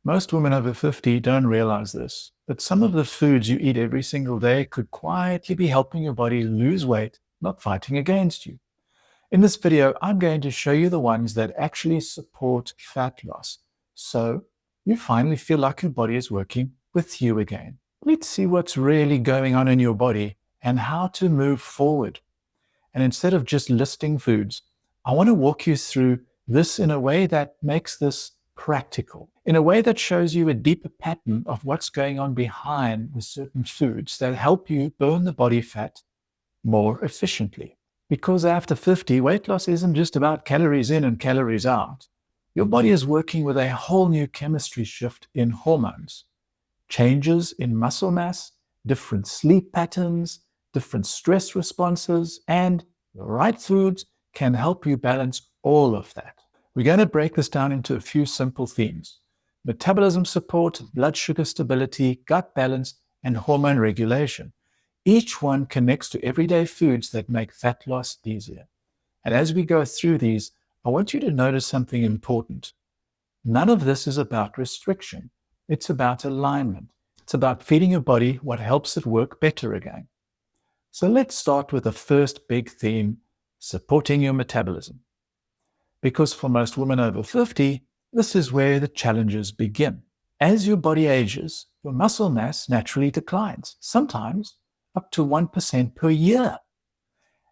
Most women over 50 don't realize this, but some of the foods you eat every single day could quietly be helping your body lose weight, not fighting against you. In this video, I'm going to show you the ones that actually support fat loss, so you finally feel like your body is working with you again. Let's see what's really going on in your body and how to move forward. And instead of just listing foods, I want to walk you through this in a way that makes this practical, in a way that shows you a deeper pattern of what's going on behind the certain foods that help you burn the body fat more efficiently. Because after 50, weight loss isn't just about calories in and calories out. Your body is working with a whole new chemistry shift in hormones, changes in muscle mass, different sleep patterns, different stress responses, and the right foods can help you balance all of that. We're going to break this down into a few simple themes: metabolism support, blood sugar stability, gut balance, and hormone regulation. Each one connects to everyday foods that make fat loss easier. And as we go through these, I want you to notice something important. None of this is about restriction. It's about alignment. It's about feeding your body what helps it work better again. So let's start with the first big theme, supporting your metabolism. Because for most women over 50, this is where the challenges begin. As your body ages, your muscle mass naturally declines, sometimes up to 1% per year.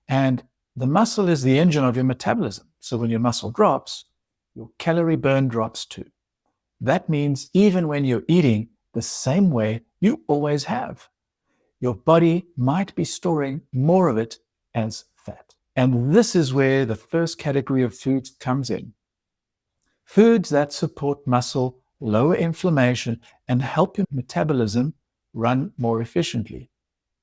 And the muscle is the engine of your metabolism. So when your muscle drops, your calorie burn drops too. That means even when you're eating the same way you always have, your body might be storing more of it as fat. And this is where the first category of foods comes in. Foods that support muscle, lower inflammation, and help your metabolism run more efficiently.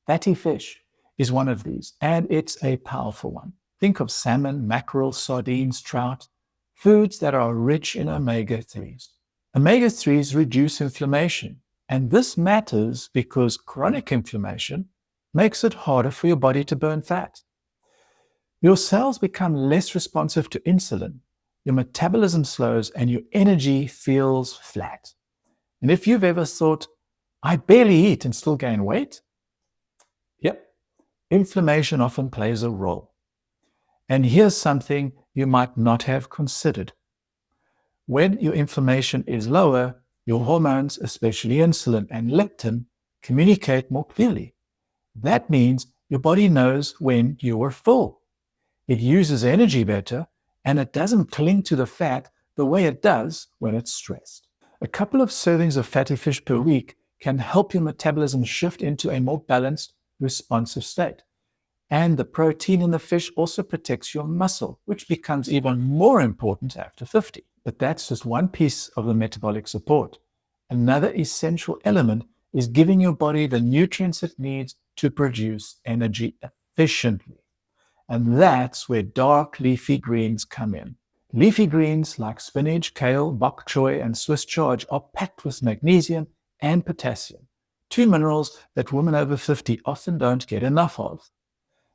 Fatty fish is one of these, and it's a powerful one. Think of salmon, mackerel, sardines, trout, foods that are rich in omega-3s. Omega-3s reduce inflammation, and this matters because chronic inflammation makes it harder for your body to burn fat. Your cells become less responsive to insulin, your metabolism slows, and your energy feels flat. And if you've ever thought, I barely eat and still gain weight, yep, inflammation often plays a role. And here's something you might not have considered. When your inflammation is lower, your hormones, especially insulin and leptin, communicate more clearly. That means your body knows when you are full. It uses energy better, and it doesn't cling to the fat the way it does when it's stressed. A couple of servings of fatty fish per week can help your metabolism shift into a more balanced, responsive state. And the protein in the fish also protects your muscle, which becomes even more important after 50. But that's just one piece of the metabolic support. Another essential element is giving your body the nutrients it needs to produce energy efficiently. And that's where dark leafy greens come in. Leafy greens like spinach, kale, bok choy, and Swiss chard are packed with magnesium and potassium, two minerals that women over 50 often don't get enough of.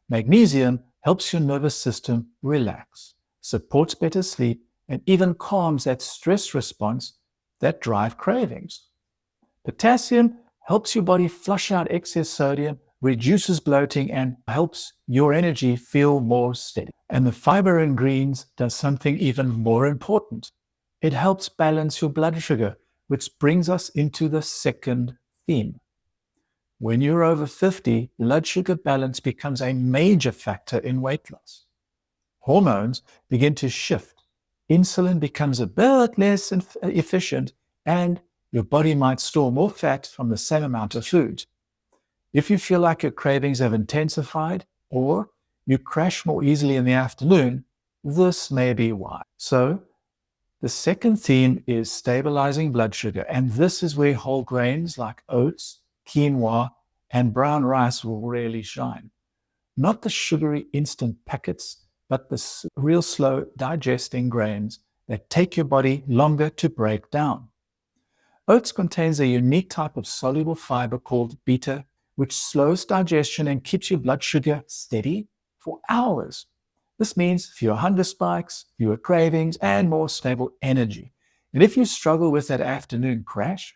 Magnesium helps your nervous system relax, supports better sleep, and even calms that stress response that drives cravings. Potassium helps your body flush out excess sodium, reduces bloating, and helps your energy feel more steady. And the fiber in greens does something even more important. It helps balance your blood sugar, which brings us into the second theme. When you're over 50, blood sugar balance becomes a major factor in weight loss. Hormones begin to shift. Insulin becomes a bit less efficient, and your body might store more fat from the same amount of food. If you feel like your cravings have intensified or you crash more easily in the afternoon, this may be why. So, the second theme is stabilizing blood sugar, and this is where whole grains like oats, quinoa, and brown rice will really shine. Not the sugary instant packets, but the real slow digesting grains that take your body longer to break down. Oats contains a unique type of soluble fiber called beta, which slows digestion and keeps your blood sugar steady for hours. This means fewer hunger spikes, fewer cravings, and more stable energy. And if you struggle with that afternoon crash,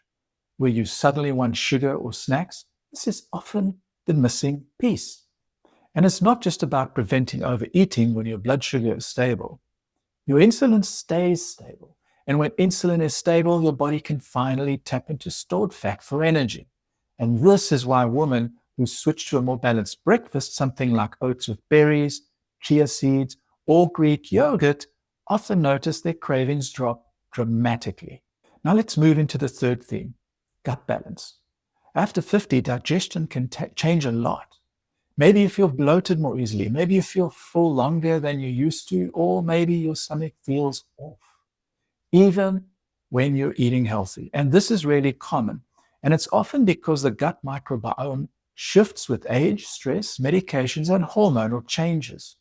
where you suddenly want sugar or snacks, this is often the missing piece. And it's not just about preventing overeating when your blood sugar is stable. Your insulin stays stable. And when insulin is stable, your body can finally tap into stored fat for energy. And this is why women who switch to a more balanced breakfast, something like oats with berries, chia seeds, or Greek yogurt, often notice their cravings drop dramatically. Now let's move into the third theme, gut balance. After 50, digestion can change a lot. Maybe you feel bloated more easily. Maybe you feel full longer than you used to, or maybe your stomach feels off, even when you're eating healthy. And this is really common. And it's often because the gut microbiome shifts with age, stress, medications, and hormonal changes.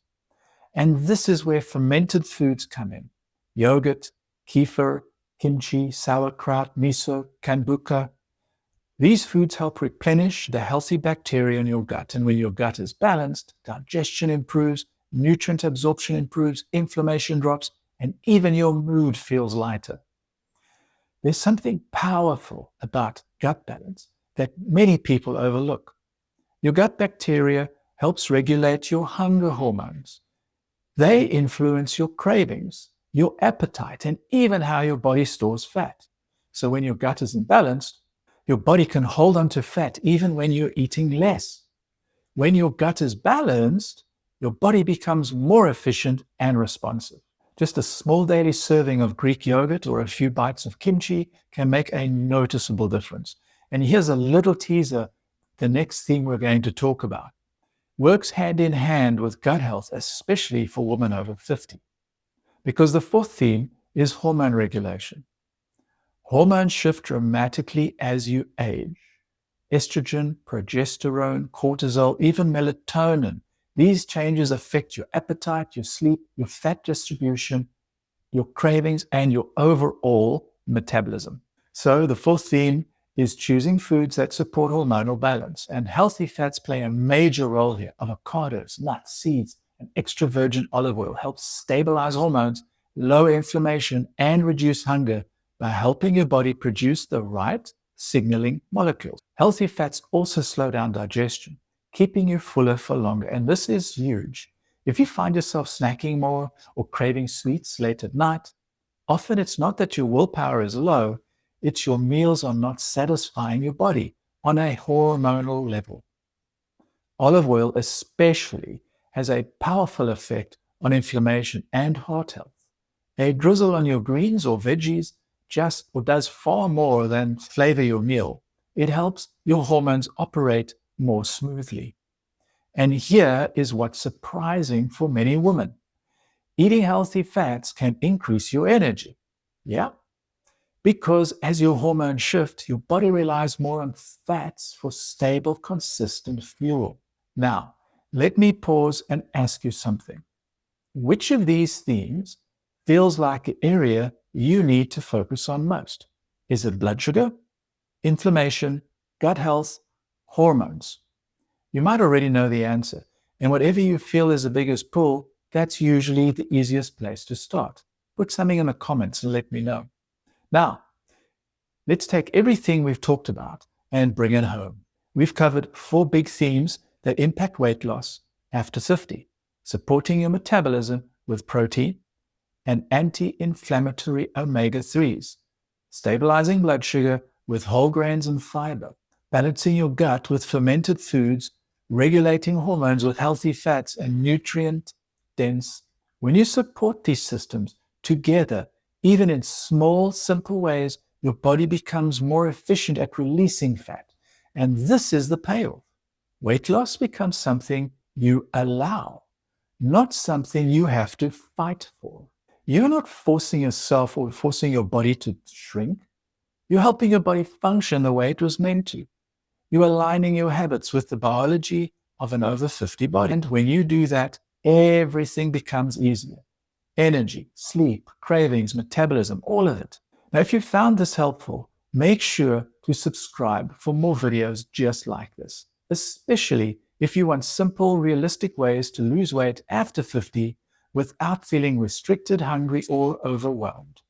And this is where fermented foods come in. Yogurt, kefir, kimchi, sauerkraut, miso, kombucha. These foods help replenish the healthy bacteria in your gut. And when your gut is balanced, digestion improves, nutrient absorption improves, inflammation drops, and even your mood feels lighter. There's something powerful about gut balance that many people overlook. Your gut bacteria helps regulate your hunger hormones. They influence your cravings, your appetite, and even how your body stores fat. So when your gut is imbalanced, your body can hold on to fat even when you're eating less. When your gut is balanced, your body becomes more efficient and responsive. Just a small daily serving of Greek yogurt or a few bites of kimchi can make a noticeable difference. And here's a little teaser. The next thing we're going to talk about works hand in hand with gut health, especially for women over 50. Because the fourth theme is hormone regulation. Hormones shift dramatically as you age. Estrogen, progesterone, cortisol, even melatonin. These changes affect your appetite, your sleep, your fat distribution, your cravings, and your overall metabolism. So the fourth theme is choosing foods that support hormonal balance. And healthy fats play a major role here. Avocados, nuts, seeds, and extra virgin olive oil help stabilize hormones, lower inflammation, and reduce hunger by helping your body produce the right signaling molecules. Healthy fats also slow down digestion, keeping you fuller for longer. And this is huge. If you find yourself snacking more or craving sweets late at night, often it's not that your willpower is low, it's your meals are not satisfying your body on a hormonal level. Olive oil especially has a powerful effect on inflammation and heart health. A drizzle on your greens or veggies does far more than flavor your meal. It helps your hormones operate more smoothly. And here is what's surprising for many women. Eating healthy fats can increase your energy. Yeah? Because as your hormones shift, your body relies more on fats for stable, consistent fuel. Now, let me pause and ask you something. Which of these themes feels like an area you need to focus on most? Is it blood sugar, inflammation, gut health, hormones? You might already know the answer, and whatever you feel is the biggest pull, that's usually the easiest place to start. Put something in the comments and let me know. Now, let's take everything we've talked about and bring it home. We've covered 4 big themes that impact weight loss after 50, supporting your metabolism with protein and anti-inflammatory omega-3s, stabilizing blood sugar with whole grains and fiber, balancing your gut with fermented foods, regulating hormones with healthy fats and nutrient-dense. When you support these systems together, even in small, simple ways, your body becomes more efficient at releasing fat. And this is the payoff. Weight loss becomes something you allow, not something you have to fight for. You're not forcing yourself or forcing your body to shrink. You're helping your body function the way it was meant to. You're aligning your habits with the biology of an over 50 body. And when you do that, everything becomes easier. Energy, sleep, cravings, metabolism, all of it. Now, if you found this helpful, make sure to subscribe for more videos just like this, especially if you want simple, realistic ways to lose weight after 50 without feeling restricted, hungry, or overwhelmed.